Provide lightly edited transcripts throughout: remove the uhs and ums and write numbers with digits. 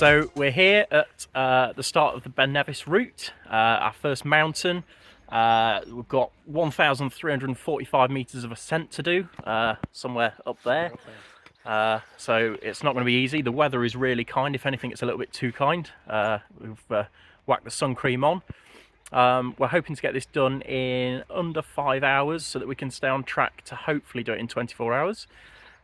So we're here at the start of the Ben Nevis route, our first mountain. We've got 1,345 metres of ascent to do, somewhere up there. So it's not going to be easy. The weather is really kind. If anything, it's a little bit too kind. We've whacked the sun cream on. We're hoping to get this done in under 5 hours so that we can stay on track to hopefully do it in 24 hours.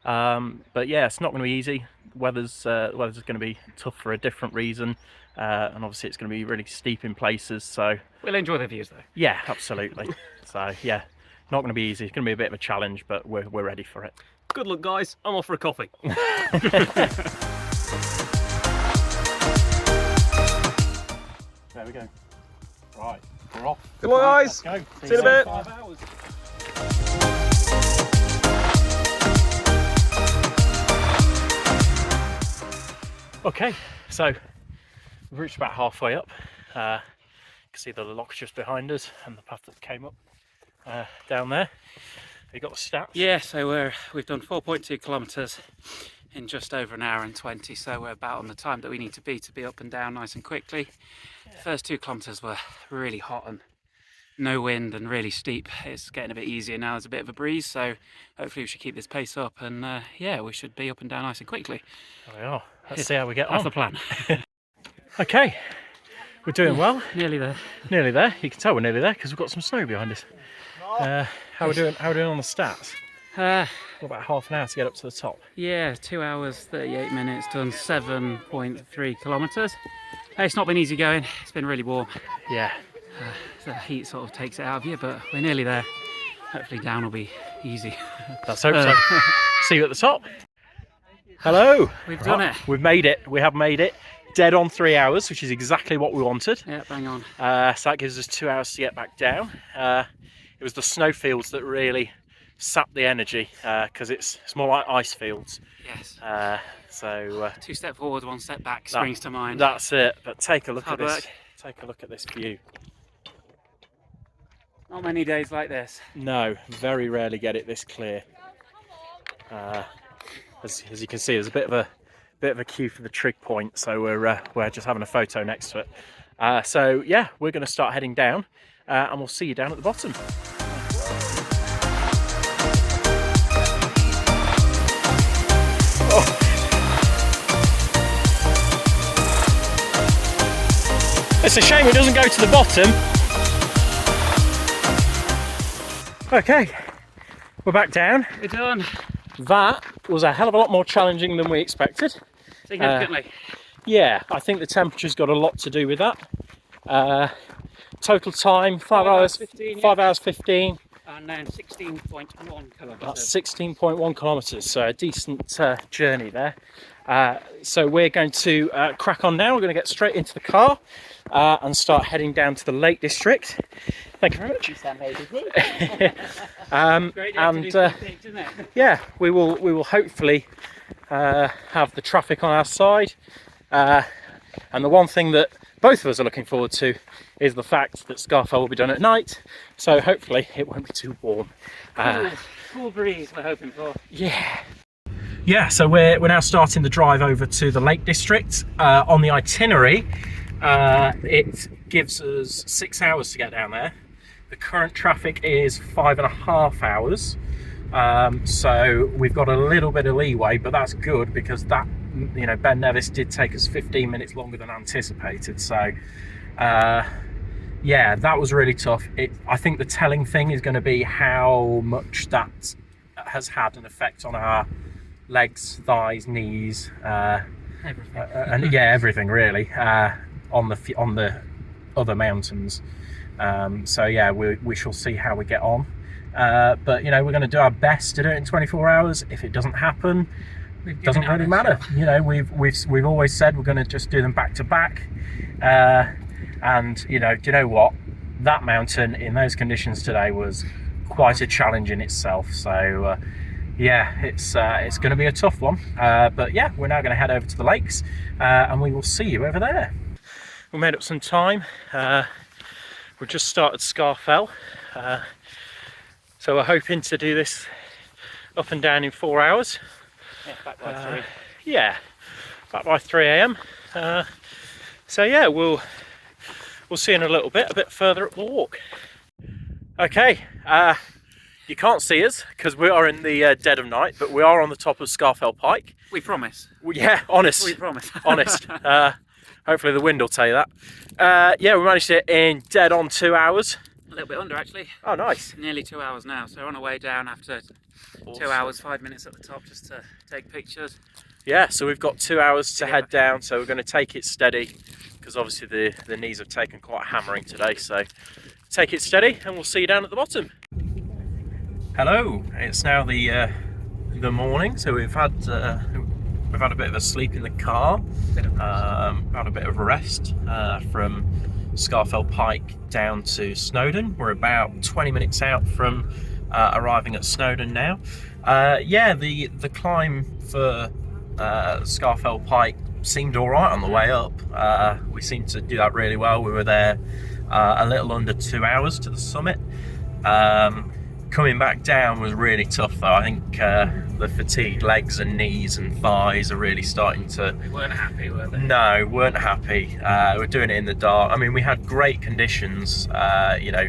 But yeah, it's not going to be easy. The weather's going to be tough for a different reason, and obviously it's going to be really steep in places. So we'll enjoy the views though. Yeah, absolutely. So yeah, not going to be easy. It's going to be a bit of a challenge, but we're ready for it. Good luck, guys. I'm off for a coffee. There we go. Right, we're off. Good luck, guys. Let's go. See you in a bit. 5 hours. Okay, so we've reached about halfway up. You can see the lock just behind us and the path that came up down there. Have you got the stats? Yeah, so we've done 4.2 kilometres in just over an hour and 20, so we're about on the time that we need to be up and down nice and quickly. Yeah. The first 2 kilometres were really hot and no wind and really steep. It's getting a bit easier now, there's a bit of a breeze, so hopefully we should keep this pace up and yeah, we should be up and down nice and quickly. There we are. Let's see how we get on. That's the plan. Okay, we're doing well. Nearly there. Nearly there. You can tell we're nearly there because we've got some snow behind us. How are we doing on the stats? About half an hour to get up to the top. Yeah, 2 hours, 38 minutes, done 7.3 kilometres. It's not been easy going, it's been really warm. Yeah. The heat sort of takes it out of you, but we're nearly there. Hopefully down will be easy. Let's hope so. See you at the top. Hello. We've done it. We've made it. We have made it. Dead on 3 hours, which is exactly what we wanted. Yeah, bang on. So that gives us 2 hours to get back down. It was the snowfields that really sapped the energy because it's more like ice fields. Yes. So 2 steps forward, 1 step back springs to mind. That's it. But take a look at this. Work. Take a look at this view. Not many days like this. No, very rarely get it this clear. As you can see, there's a bit of a queue for the trig point, so we're just having a photo next to it. So yeah, we're going to start heading down, and we'll see you down at the bottom. Oh. It's a shame it doesn't go to the bottom. Okay, we're back down. We're done. That was a hell of a lot more challenging than we expected. Significantly. Yeah, I think the temperature's got a lot to do with that. Total time, 5 hours 15. 5 hours 15. And then 16.1 kilometres. That's 16.1 kilometres, so a decent journey there. So we're going to crack on now. We're going to get straight into the car and start heading down to the Lake District. Thank you very much. You sound amazing. Great and picked, isn't it? yeah, we will hopefully have the traffic on our side. And the one thing that both of us are looking forward to is the fact that C.R.Y will be done at night, so hopefully it won't be too warm. Cool breeze we're hoping for. Yeah, so we're now starting the drive over to the Lake District. On the itinerary, it gives us 6 hours to get down there. The current traffic is 5.5 hours, so we've got a little bit of leeway, but that's good because that, you know, Ben Nevis did take us 15 minutes longer than anticipated. So yeah, that was really tough. I think the telling thing is going to be how much that has had an effect on our legs, thighs, knees, Everything. and yeah, everything really, on the other mountains. So yeah, we shall see how we get on. But you know, we're going to do our best to do it in 24 hours. If it doesn't happen, it doesn't really matter. You know, we've always said we're going to just do them back to back. And you know, do you know what? That mountain in those conditions today was quite a challenge in itself. So yeah, it's going to be a tough one. But yeah, we're now going to head over to the lakes, and we will see you over there. We made up some time. We've just started C.R.Y, so we're hoping to do this up and down in 4 hours. Yeah, back by 3. Yeah, back by 3 a.m. So yeah, we'll see in a little bit, a bit further up the walk. Okay, you can't see us because we are in the dead of night, but we are on the top of C.R.Y Pike. We promise. Yeah, honest. We promise. Honest. Hopefully the wind will tell you that. Yeah, we managed it in dead on 2 hours. A little bit under, actually. Oh, nice. Nearly 2 hours now, so we're on our way down after Awesome. 2 hours, 5 minutes at the top just to take pictures. Yeah, so we've got 2 hours to head down, so we're going to take it steady because obviously the knees have taken quite a hammering today, so take it steady and we'll see you down at the bottom. Hello, it's now the morning, so we've had a bit of a sleep in the car, had a bit of a rest from C.R.Y Pike down to Snowdon. We're about 20 minutes out from arriving at Snowdon now. Yeah, the climb for C.R.Y Pike seemed all right on the way up. We seemed to do that really well. We were there a little under 2 hours to the summit. Coming back down was really tough though. I think the fatigued legs and knees and thighs are really starting to... They weren't happy, were they? No, weren't happy. We're doing it in the dark. I mean, we had great conditions, you know,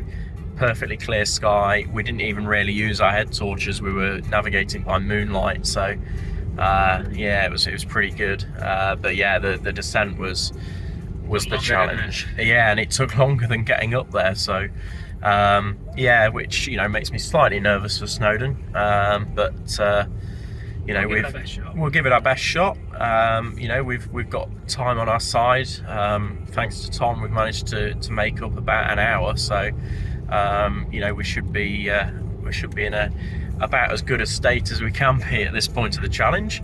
perfectly clear sky. We didn't even really use our head torches. We were navigating by moonlight, so yeah, it was pretty good. But yeah, the descent was the challenge. Yeah, and it took longer than getting up there, so yeah, which, you know, makes me slightly nervous for Snowdon, but you know, we'll give it our best shot. You know, we've got time on our side. Thanks to Tom, we've managed to make up about an hour, so you know, we should be in about as good a state as we can be at this point of the challenge.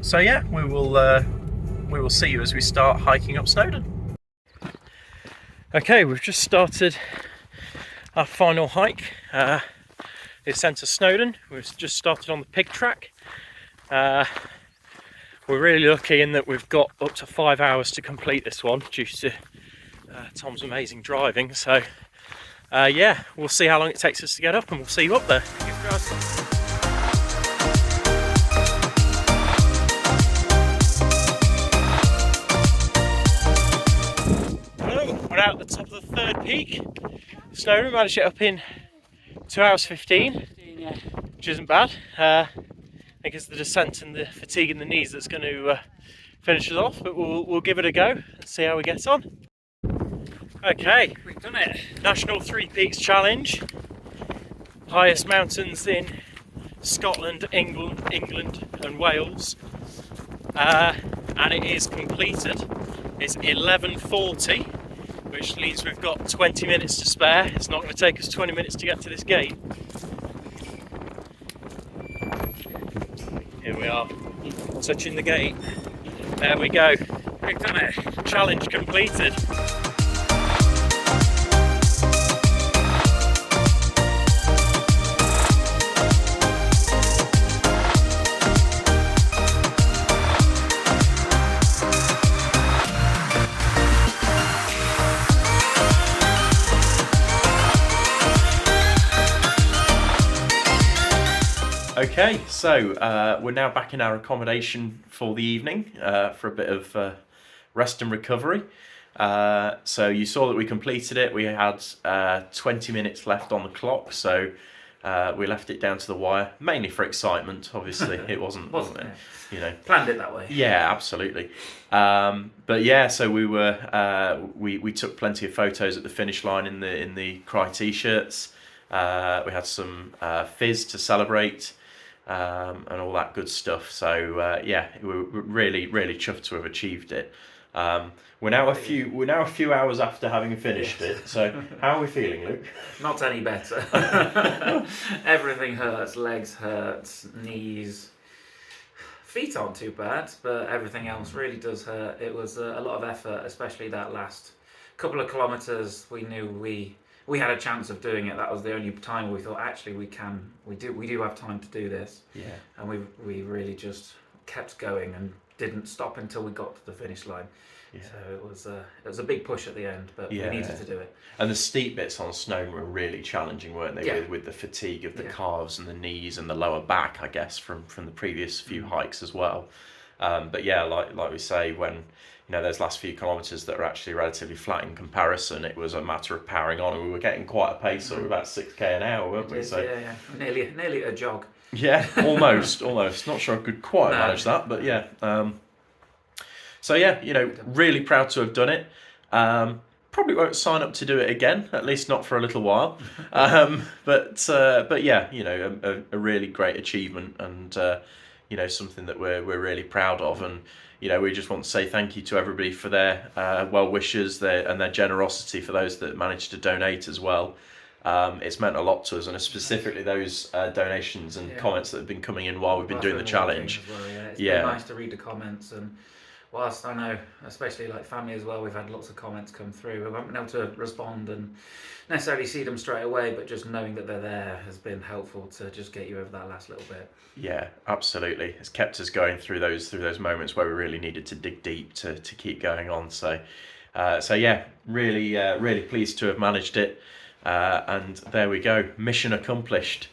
So yeah, we will see you as we start hiking up Snowdon. Okay, we've just started our final hike, the ascent of Snowdon. We've just started on the pig track. We're really lucky in that we've got up to 5 hours to complete this one due to Tom's amazing driving. So yeah, we'll see how long it takes us to get up, and we'll see you up there. We're out at the top of the third peak. Snowdon, managed it up in 2 hours 15, Yeah. which isn't bad. I think it's the descent and the fatigue in the knees that's going to finish us off, but we'll give it a go and see how we get on. Okay, We've done it. National Three Peaks Challenge. Highest mountains in Scotland, England and Wales. And it is completed. It's 11:40. Which means we've got 20 minutes to spare. It's not going to take us 20 minutes to get to this gate. Here we are, touching the gate. There we go. We've done it. Challenge completed. Okay, so we're now back in our accommodation for the evening for a bit of rest and recovery. So you saw that we completed it. We had 20 minutes left on the clock, so we left it down to the wire, mainly for excitement. Obviously, it wasn't it? You know, Planned it that way. Yeah, absolutely. But yeah, so we were we took plenty of photos at the finish line in the C.R.Y t-shirts. We had some fizz to celebrate. And all that good stuff. So yeah, we're really chuffed to have achieved it. We're now a few hours after having finished it. So how are we feeling, Luke? Not any better. Everything hurts. Legs hurt. Knees. Feet aren't too bad, but everything else really does hurt. It was a lot of effort, especially that last couple of kilometres. We knew we had a chance of doing it. That was the only time we thought, actually, we do have time to do this. Yeah. And we really just kept going and didn't stop until we got to the finish line. Yeah. So it was a big push at the end, but we needed to do it. And the steep bits on Snowdon were really challenging, weren't they? Yeah. With the fatigue of the calves and the knees and the lower back, I guess, from the previous few hikes as well. But yeah, like we say, when those last few kilometres that are actually relatively flat in comparison, it was a matter of powering on, and we were getting quite a pace, sort of about 6k an hour, weren't we? So yeah, nearly a jog. Yeah, almost. Not sure I could quite manage that, but yeah. So yeah, really proud to have done it. Probably won't sign up to do it again, at least not for a little while. But yeah, a really great achievement, and something that we're really proud of. And we just want to say thank you to everybody for their well wishes, and their generosity, for those that managed to donate as well. It's meant a lot to us, and specifically those donations and comments that have been coming in while we've been doing the challenge. It's been nice to read the comments, and whilst I know, especially like family as well, we've had lots of comments come through. We haven't been able to respond and necessarily see them straight away, but just knowing that they're there has been helpful to just get you over that last little bit. Yeah, absolutely. It's kept us going through those moments where we really needed to dig deep to keep going on. So yeah, really pleased to have managed it. And there we go, mission accomplished.